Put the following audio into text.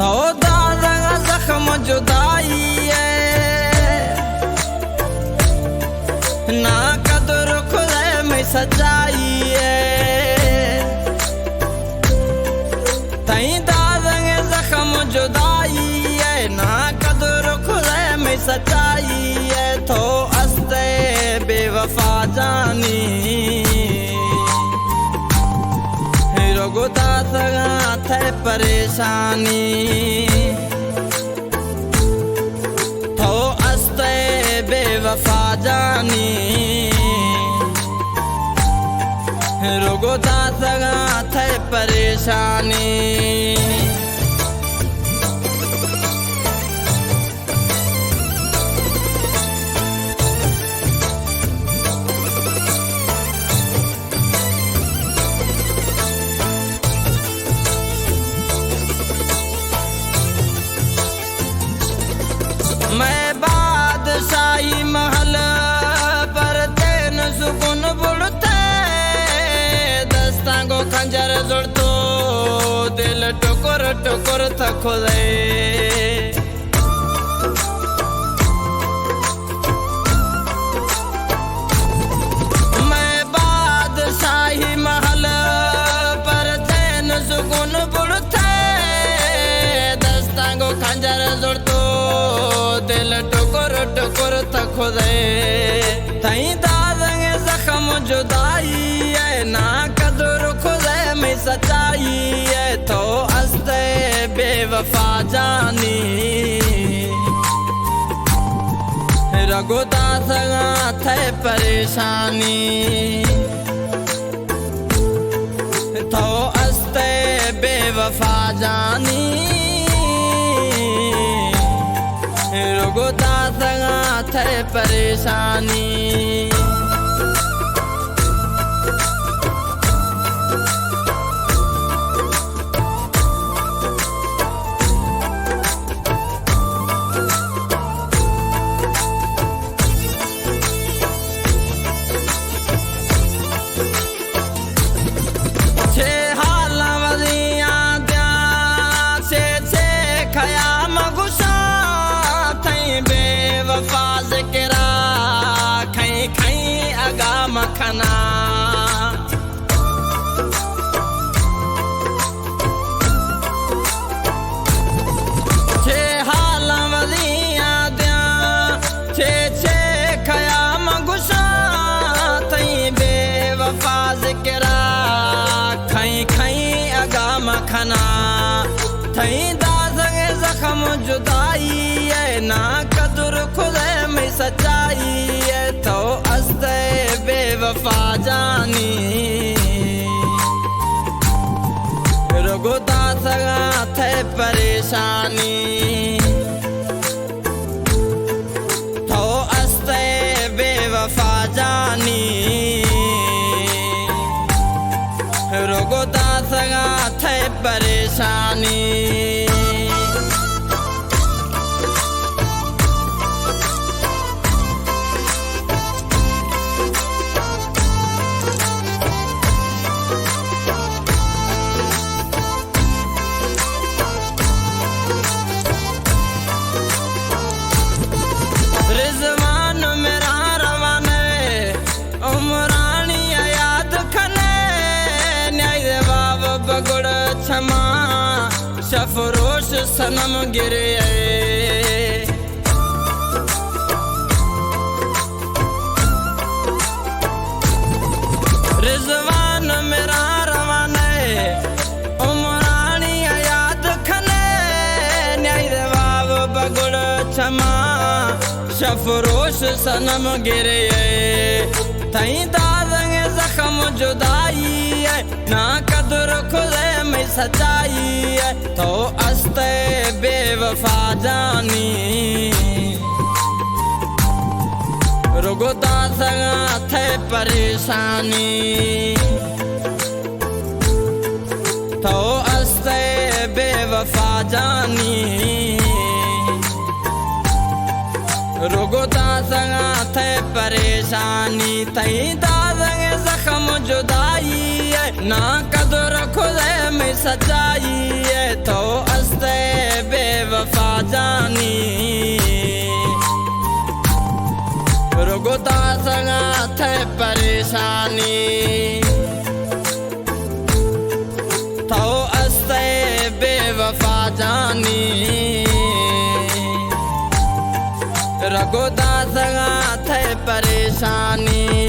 तो दादा जख्म जुदाई ना कदर खुदे में सच्चाई तई दादा जख्म जुदाई ना कदर खुदे में सच्चाई तो अस्ते बेवफा जानी रोगुदा सगा थे परेशानी तो अस्ते बेवफा जानी रोगुदा सगा थे परेशानी मैं बादशाही महल पर तेन सुकुन बुड़ते दस्तांगो खंजर जुड़तो दिल टुकुर टुकुर थको दे मैं बादशाही महल पर तेन सुकुन बुड़ते दस्तांगो खंजर जुड़तो दिल टुकुर टुकुर थको दे तई दादंगे जख्म जुदाई ना कदर खुदे में सच्चाई तो अस्ते बेवफा जानी रघुदा सगा थे परेशानी तो अस्ते बेवफा जानी रोगुदा सगा थे परेशानी मखना छे हाल वलियां दिया छे खयाम गुशा थई बेवफा जिक्रा खई खई अगा मखना थई दाज़े जख्म जुदाई ना कदर खुदे में सच्चाई तो अस्ते बेवफा जानी रोगुदा सगा थे परेशानी तो अस्ते बेवफा जानी रोगुदा सगा थे परेशानी सफरोश सनम गिरे रिजवान मेरा रवाने उमरानी याद खने न्याय बाब बगुड़ क्षमा सफरोश सनम गिरे तई दादंगे जख्म जुदाई ना कदर खुदे में सच्चाई तो अस्ते बेवफा जानी रोगुदा सगा थे परेशानी तो अस्ते बेवफा जानी रोगुदा सगा थे परेशानी तई दादंगे जख्म जुदाई ना कदर खुदे में सच्चाई तो अस्ते बेवफा जानी रुगुता संगा थे परेशानी थो अस्ते बेवफा जानी रगुता संगा थे परेशानी